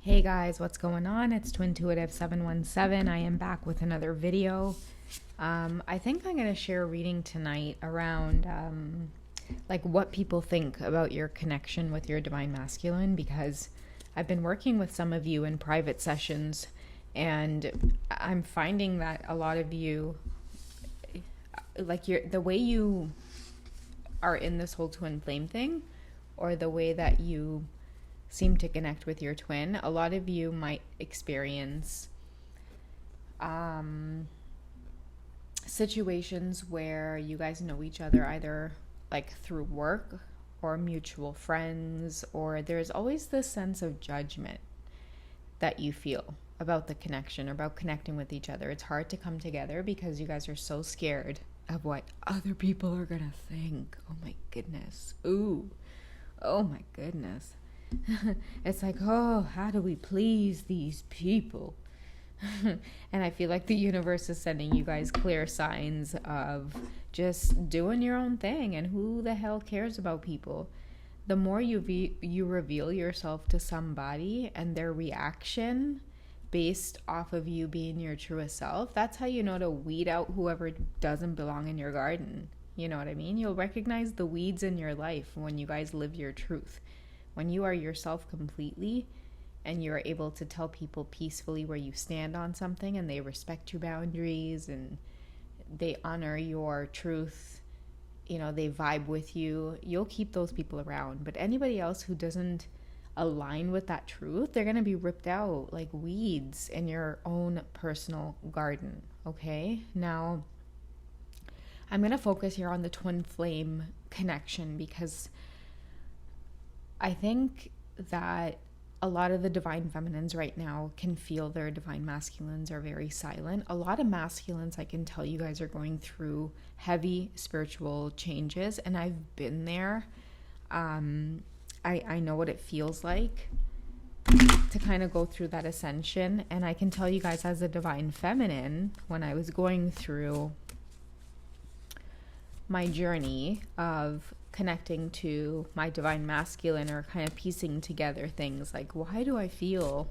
Hey guys, what's going on? It's Twintuitive717. I am back with another video. I think I'm going to share a reading tonight around like what people think about your connection with your divine masculine, because I've been working with some of you in private sessions and I'm finding that a lot of you, like the way you are in this whole twin flame thing, or the way that you seem to connect with your twin, a lot of you might experience situations where you guys know each other either like through work or mutual friends, or there's always this sense of judgment that you feel about the connection or about connecting with each other. It's hard to come together because you guys are so scared of what other people are gonna think. Oh my goodness. Ooh. Oh my goodness. It's like, oh, how do we please these people? And I feel like the universe is sending you guys clear signs of just doing your own thing, and who the hell cares about people? The more you reveal yourself to somebody and their reaction based off of you being your truest self, that's how you know to weed out whoever doesn't belong in your garden. You know what I mean? You'll recognize the weeds in your life when you guys live your truth. When you are yourself completely and you're able to tell people peacefully where you stand on something, and they respect your boundaries and they honor your truth, you know, they vibe with you, you'll keep those people around. But anybody else who doesn't align with that truth, they're going to be ripped out like weeds in your own personal garden. Okay? Now, I'm going to focus here on the twin flame connection, because I think that a lot of the divine feminines right now can feel their divine masculines are very silent. A lot of masculines, I can tell you guys, are going through heavy spiritual changes, and I've been there. I know what it feels like to kind of go through that ascension, and I can tell you guys, as a divine feminine, when I was going through my journey of connecting to my divine masculine, or kind of piecing together things like, why do I feel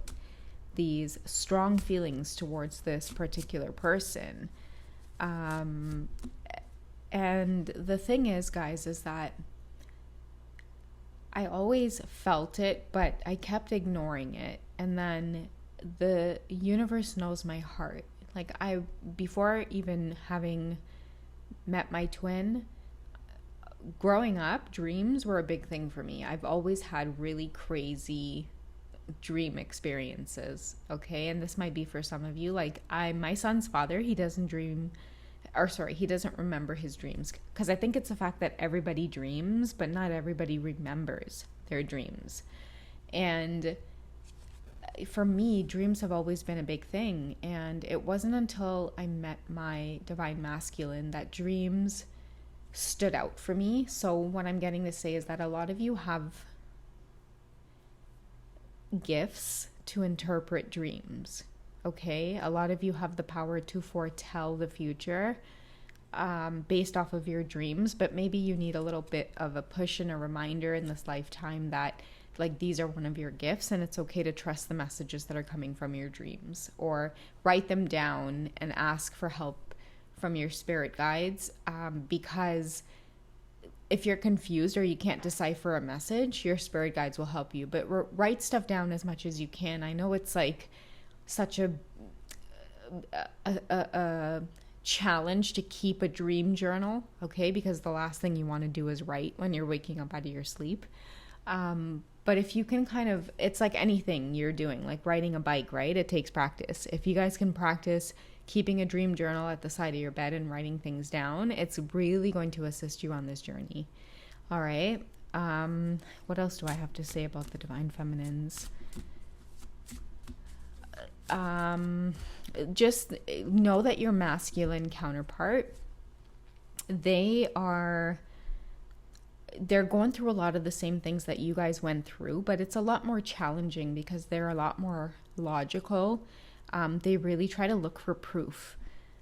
these strong feelings towards this particular person? And the thing is, guys, is that I always felt it, but I kept ignoring it. And then the universe knows my heart. Like, before even having met my twin, growing up, dreams were a big thing for me. I've always had really crazy dream experiences, okay? And this might be for some of you. Like, my son's father, he doesn't remember his dreams, because I think it's the fact that everybody dreams, but not everybody remembers their dreams. And for me, dreams have always been a big thing, and it wasn't until I met my divine masculine that dreams stood out for me. So what I'm getting to say is that a lot of you have gifts to interpret dreams, okay? A lot of you have the power to foretell the future based off of your dreams, but maybe you need a little bit of a push and a reminder in this lifetime that, like, these are one of your gifts, and it's okay to trust the messages that are coming from your dreams, or write them down and ask for help from your spirit guides, because if you're confused or you can't decipher a message, your spirit guides will help you. But write stuff down as much as you can. I know it's like such a challenge to keep a dream journal, okay? Because the last thing you want to do is write when you're waking up out of your sleep. But if you can kind of, it's like anything you're doing, like riding a bike, right? It takes practice. If you guys can practice keeping a dream journal at the side of your bed and writing things down, it's really going to assist you on this journey. All right. What else do I have to say about the divine feminines? Just know that your masculine counterpart, they're going through a lot of the same things that you guys went through, but it's a lot more challenging because they're a lot more logical. They really try to look for proof,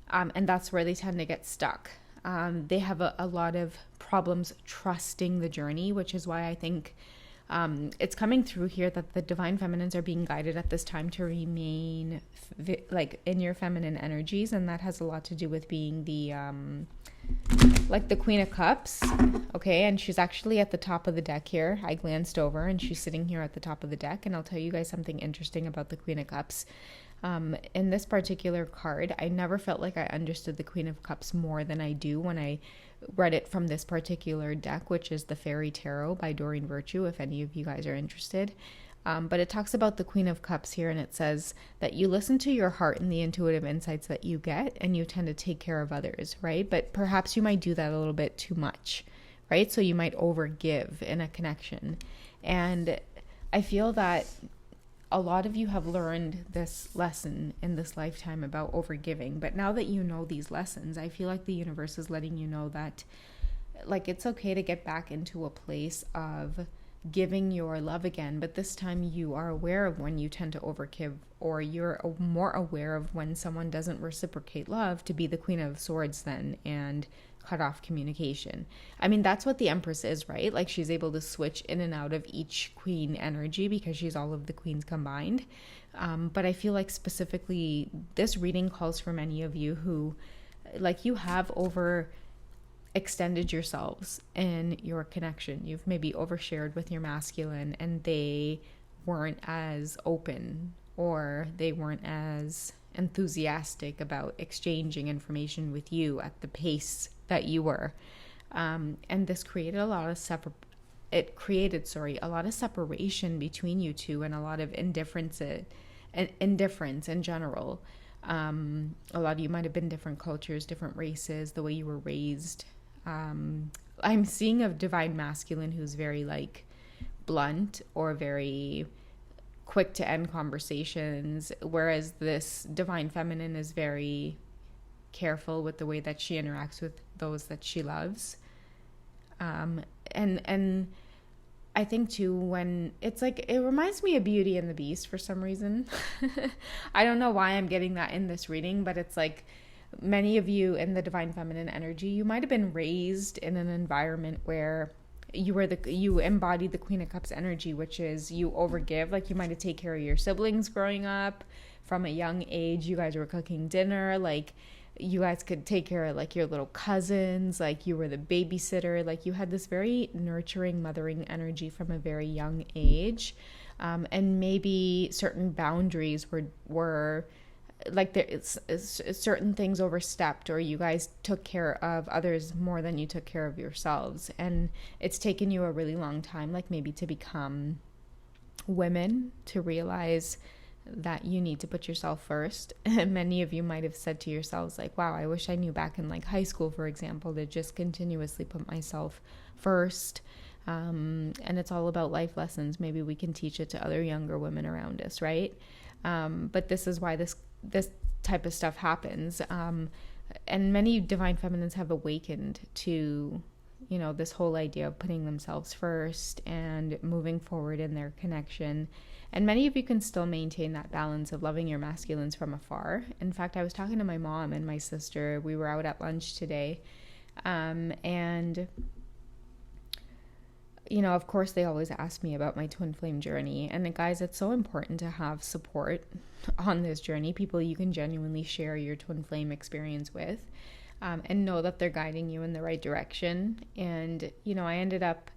and that's where they tend to get stuck. They have a lot of problems trusting the journey, which is why I think It's coming through here that the divine feminines are being guided at this time to remain like in your feminine energies, and that has a lot to do with being the like the Queen of Cups. Okay, and she's actually at the top of the deck here. I glanced over and she's sitting here at the top of the deck, and I'll tell you guys something interesting about the Queen of Cups. In this particular card, I never felt like I understood the Queen of Cups more than I do when I read it from this particular deck, which is the Fairy Tarot by Doreen Virtue, if any of you guys are interested. But it talks about the Queen of Cups here, and it says that you listen to your heart and the intuitive insights that you get, and you tend to take care of others, right? But perhaps you might do that a little bit too much, right? So you might overgive in a connection. And I feel that a lot of you have learned this lesson in this lifetime about overgiving. But now that you know these lessons, I feel like the universe is letting you know that, like, it's okay to get back into a place of giving your love again, but this time you are aware of when you tend to overgive, or you're more aware of when someone doesn't reciprocate love, to be the Queen of Swords then and cut off communication. I mean, that's what the Empress is, right? Like, she's able to switch in and out of each queen energy because she's all of the queens combined. But I feel like specifically this reading calls for many of you who, like, you have extended yourselves in your connection. You've maybe overshared with your masculine and they weren't as open, or they weren't as enthusiastic about exchanging information with you at the pace that you were. And this created a lot of separation between you two, and a lot of indifference in general. A lot of you might have been different cultures, different races, the way you were raised. I'm seeing a divine masculine who's very, like, blunt or very quick to end conversations, whereas this divine feminine is very careful with the way that she interacts with those that she loves. And I think too, when it's like, it reminds me of Beauty and the Beast for some reason. I don't know why I'm getting that in this reading, but it's like, many of you in the divine feminine energy, you might have been raised in an environment where you embodied the Queen of Cups energy, which is you overgive. Like, you might have taken care of your siblings growing up from a young age. You guys were cooking dinner, like, you guys could take care of, like, your little cousins, like, you were the babysitter, like, you had this very nurturing, mothering energy from a very young age. And maybe certain boundaries were like, there's certain things overstepped, or you guys took care of others more than you took care of yourselves, and it's taken you a really long time, like, maybe to become women, to realize that you need to put yourself first. And many of you might have said to yourselves, like, wow, I wish I knew back in, like, high school, for example, to just continuously put myself first. And it's all about life lessons. Maybe we can teach it to other younger women around us, right? But this is why this type of stuff happens. And many divine feminines have awakened to, you know, this whole idea of putting themselves first and moving forward in their connection. And many of you can still maintain that balance of loving your masculines from afar. In fact, I was talking to my mom and my sister. We were out at lunch today. And you know, of course, they always ask me about my twin flame journey. And guys, it's so important to have support on this journey, people you can genuinely share your twin flame experience with, and know that they're guiding you in the right direction. And, you know, I ended up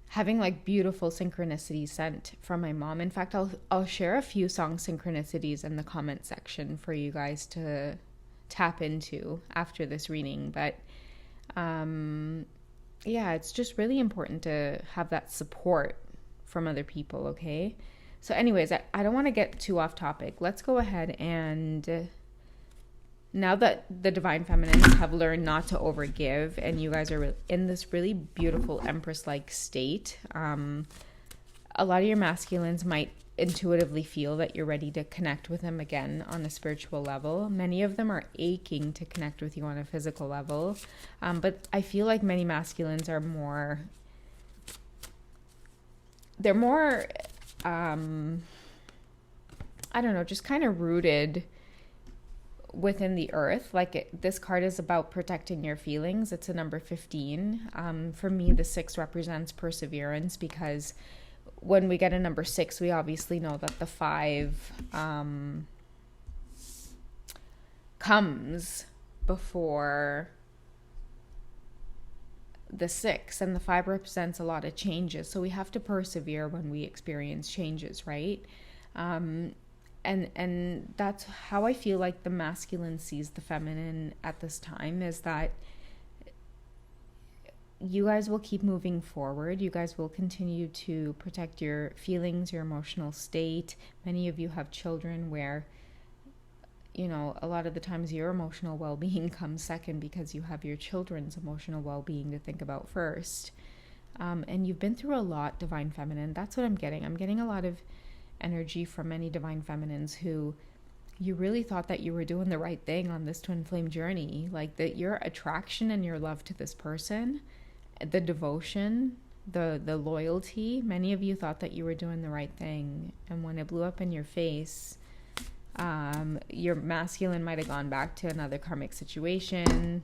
having, like, beautiful synchronicities sent from my mom. In fact, I'll share a few song synchronicities in the comment section for you guys to tap into after this reading. But, yeah, it's just really important to have that support from other people, okay? So anyways, I don't want to get too off topic. Let's go ahead and, now that the divine feminines have learned not to overgive, and you guys are in this really beautiful Empress-like state, a lot of your masculines might intuitively feel that you're ready to connect with them again on a spiritual level. Many of them are aching to connect with you on a physical level. But I feel like many masculines are more, I don't know, just kind of rooted within the earth. Like this card is about protecting your feelings. It's a number 15. For me, the 6 represents perseverance, because when we get a number 6, we obviously know that the 5 comes before the 6, and the 5 represents a lot of changes. So we have to persevere when we experience changes, right? And that's how I feel like the masculine sees the feminine at this time, is that you guys will keep moving forward. You guys will continue to protect your feelings, your emotional state. Many of you have children where, you know, a lot of the times your emotional well-being comes second because you have your children's emotional well-being to think about first. And you've been through a lot, Divine Feminine. That's what I'm getting. I'm getting a lot of energy from many Divine Feminines who you really thought that you were doing the right thing on this twin flame journey. Like that your attraction and your love to this person, the devotion, the loyalty, many of you thought that you were doing the right thing. And when it blew up in your face, your masculine might have gone back to another karmic situation.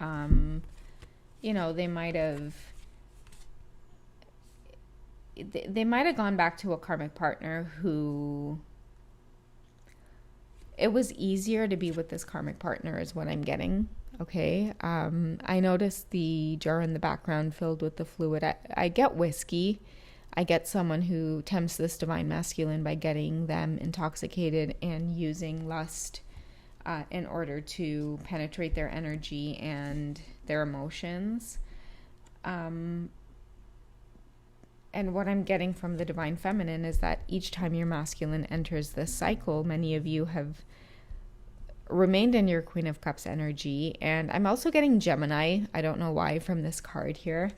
You know, they might have gone back to a karmic partner who it was easier to be with. This karmic partner is what I'm getting. Okay. I noticed the jar in the background filled with the fluid. I get whiskey. I get someone who tempts this divine masculine by getting them intoxicated and using lust in order to penetrate their energy and their emotions. And what I'm getting from the divine feminine is that each time your masculine enters this cycle, many of you have remained in your Queen of Cups energy. And I'm also getting Gemini. I don't know why from this card here,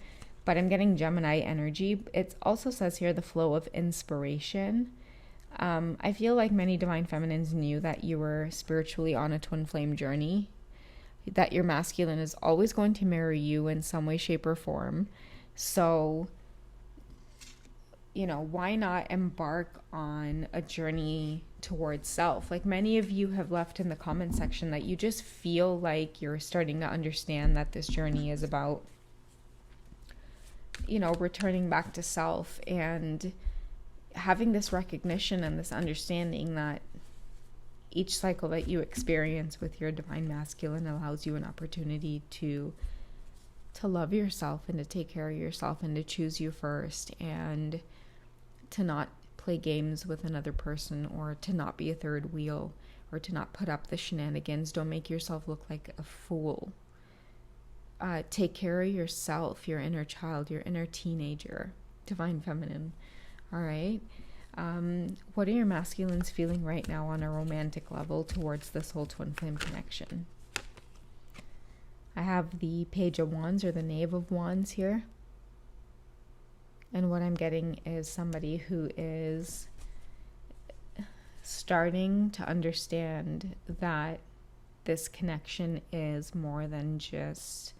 but I'm getting Gemini energy. It also says here the flow of inspiration. I feel like many divine feminines knew that you were spiritually on a twin flame journey, that your masculine is always going to marry you in some way, shape, or form. So, you know, why not embark on a journey towards self? Like many of you have left in the comment section that you just feel like you're starting to understand that this journey is about, you know, returning back to self and having this recognition and this understanding that each cycle that you experience with your divine masculine allows you an opportunity to love yourself and to take care of yourself and to choose you first, and to not play games with another person, or to not be a third wheel, or to not put up the shenanigans. Don't make yourself look like a fool. Take care of yourself, your inner child, your inner teenager, divine feminine. All right. What are your masculines feeling right now on a romantic level towards this whole twin flame connection? I have the Page of Wands or the Knave of Wands here. And what I'm getting is somebody who is starting to understand that this connection is more than just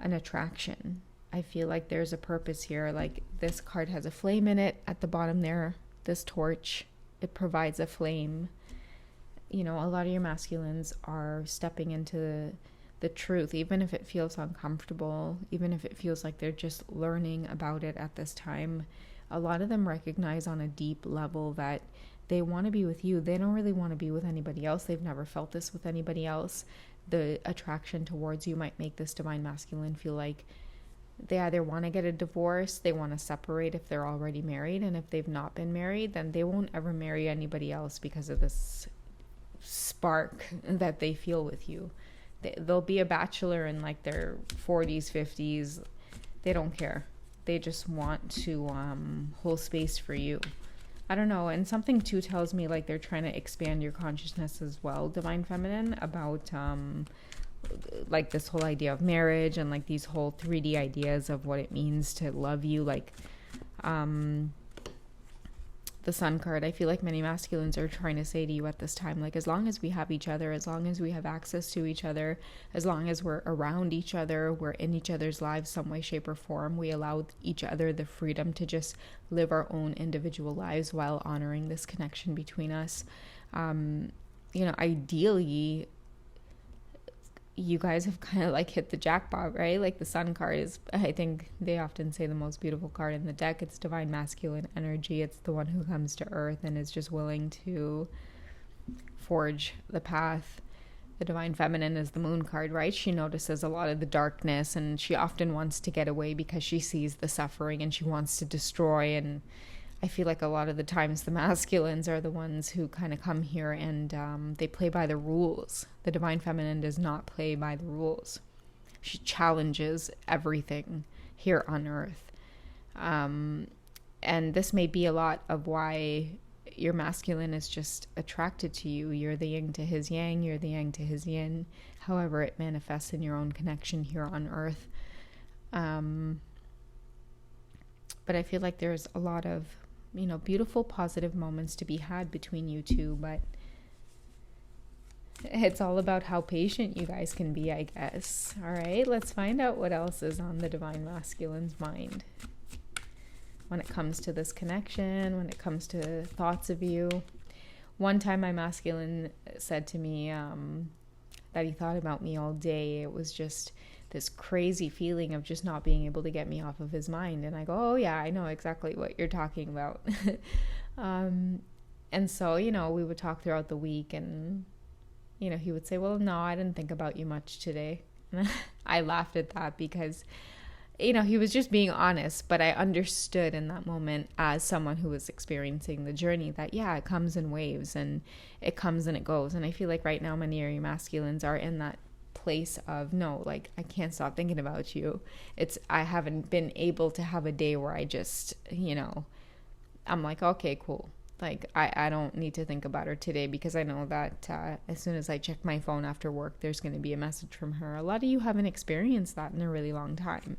an attraction. I feel like there's a purpose here. Like this card has a flame in it at the bottom there. This torch, it provides a flame. You know, a lot of your masculines are stepping into the truth, even if it feels uncomfortable, even if it feels like they're just learning about it at this time. A lot of them recognize on a deep level that they want to be with you. They don't really want to be with anybody else. They've never felt this with anybody else. The attraction towards you might make this divine masculine feel like they either want to get a divorce, they want to separate if they're already married, and if they've not been married, then they won't ever marry anybody else because of this spark that they feel with you. They'll be a bachelor in like their 40s, 50s. They don't care. They just want to hold space for you. I don't know. And something too tells me like they're trying to expand your consciousness as well, divine feminine, about like this whole idea of marriage and like these whole 3D ideas of what it means to love you. Like the Sun card, I feel like many masculines are trying to say to you at this time, like, as long as we have each other, as long as we have access to each other, as long as we're around each other, we're in each other's lives some way, shape, or form, we allow each other the freedom to just live our own individual lives while honoring this connection between us. Ideally, you guys have kind of like hit the jackpot, right? Like the Sun card is, I think they often say, the most beautiful card in the deck. It's divine masculine energy. It's the one who comes to earth and is just willing to forge the path. The divine feminine is the Moon card, right? She notices a lot of the darkness, and she often wants to get away because she sees the suffering and she wants to destroy. And I feel like a lot of the times the masculines are the ones who kind of come here and they play by the rules. The divine feminine does not play by the rules. She challenges everything here on earth. And this may be a lot of why your masculine is just attracted to you. You're the yin to his yang, you're the yang to his yin, however it manifests in your own connection here on earth. But I feel like there's a lot of, beautiful, positive moments to be had between you two, but it's all about how patient you guys can be, I guess. All right, let's find out what else is on the divine masculine's mind when it comes to this connection, when it comes to thoughts of you. One time my masculine said to me that he thought about me all day. It was just this crazy feeling of just not being able to get me off of his mind. And I go, oh yeah, I know exactly what you're talking about. And so, we would talk throughout the week, and, he would say, well, no, I didn't think about you much today. And I laughed at that because, he was just being honest, but I understood in that moment as someone who was experiencing the journey that, yeah, it comes in waves and it comes and it goes. And I feel like right now many of you masculines are in that place of, no, like, I can't stop thinking about you. I haven't been able to have a day where I just, I'm like, okay, cool. Like, I don't need to think about her today because I know that as soon as I check my phone after work, there's going to be a message from her. A lot of you haven't experienced that in a really long time.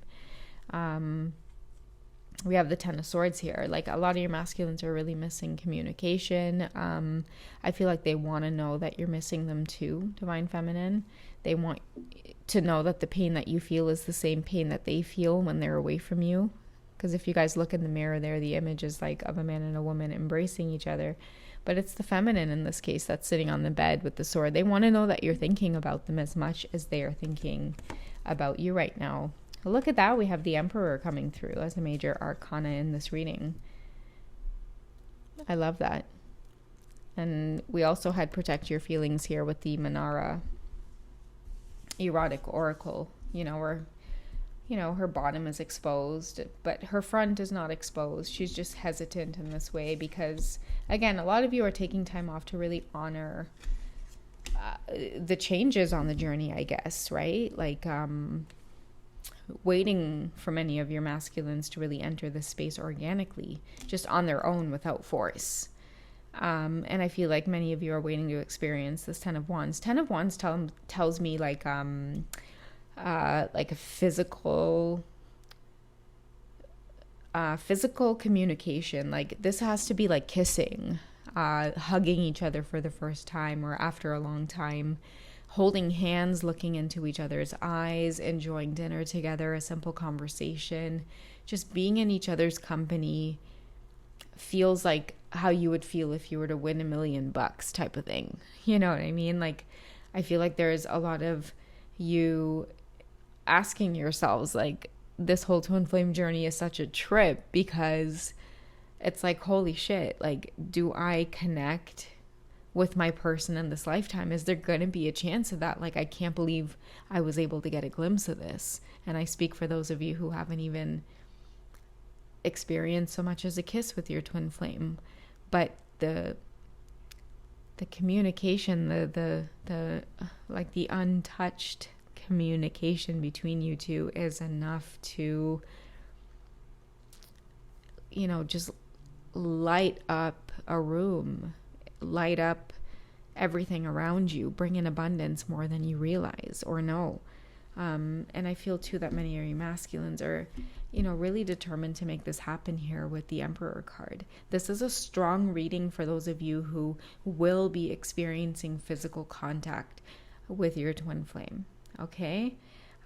We have the Ten of Swords here. Like, a lot of your masculines are really missing communication. I feel like they want to know that you're missing them too, divine feminine. They want to know that the pain that you feel is the same pain that they feel when they're away from you. Because if you guys look in the mirror there, the image is like of a man and a woman embracing each other. But it's the feminine in this case that's sitting on the bed with the sword. They want to know that you're thinking about them as much as they are thinking about you right now. Look at that. We have the Emperor coming through as a major arcana in this reading. I love that. And we also had Protect Your Feelings here with the Manara erotic oracle, where, her bottom is exposed, but her front is not exposed. She's just hesitant in this way because, again, a lot of you are taking time off to really honor the changes on the journey, I guess, right? Like, waiting for many of your masculines to really enter this space organically, just on their own without force. And I feel like many of you are waiting to experience this Ten of Wands. Ten of Wands tells me like a physical communication. Like, this has to be like kissing, hugging each other for the first time or after a long time, holding hands, looking into each other's eyes, enjoying dinner together, a simple conversation, just being in each other's company feels like how you would feel if you were to win $1 million type of thing. You know what I mean? Like, I feel like there's a lot of you asking yourselves, like, this whole twin flame journey is such a trip because it's like, holy shit, like, do I connect with my person in this lifetime? Is there going to be a chance of that? Like, I can't believe I was able to get a glimpse of this. And I speak for those of you who haven't even experienced so much as a kiss with your twin flame. But the communication, the like the untouched communication between you two is enough to, just light up a room, light up everything around you, bring in abundance more than you realize or know. And I feel too that many of you masculines are really determined to make this happen here with the Emperor card. This is a strong reading for those of you who will be experiencing physical contact with your twin flame. Okay?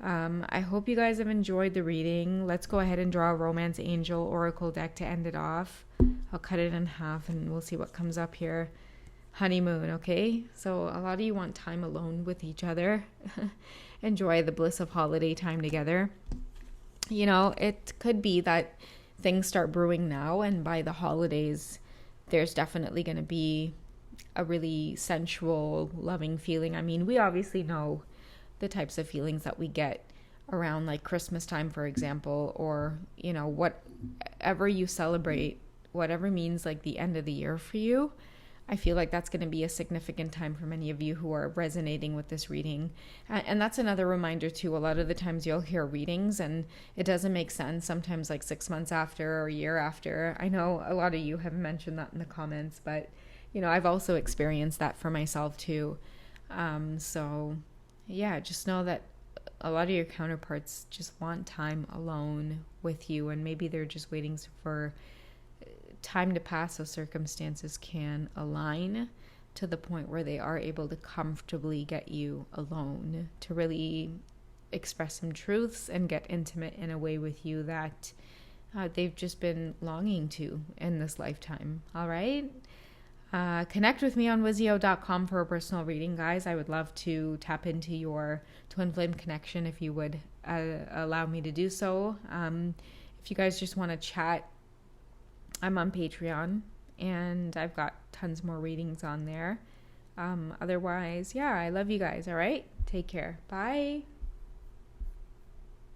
I hope you guys have enjoyed the reading. Let's go ahead and draw a Romance Angel Oracle deck to end it off. I'll cut it in half and we'll see what comes up here. Honeymoon, okay? So a lot of you want time alone with each other. Enjoy the bliss of holiday time together. It could be that things start brewing now, and by the holidays, there's definitely going to be a really sensual, loving feeling. I mean, we obviously know the types of feelings that we get around like Christmas time, for example, or, whatever you celebrate, whatever means like the end of the year for you. I feel like that's going to be a significant time for many of you who are resonating with this reading. And that's another reminder too. A lot of the times you'll hear readings and it doesn't make sense. Sometimes like 6 months after or a year after. I know a lot of you have mentioned that in the comments, but I've also experienced that for myself too. So yeah, just know that a lot of your counterparts just want time alone with you, and maybe they're just waiting for time to pass so circumstances can align to the point where they are able to comfortably get you alone to really express some truths and get intimate in a way with you that they've just been longing to in this lifetime. All right. Connect with me on Wizio.com for a personal reading, guys. I would love to tap into your twin flame connection if you would allow me to do so. If you guys just want to chat, I'm on Patreon and I've got tons more readings on there. Otherwise, yeah, I love you guys. All right. Take care. Bye.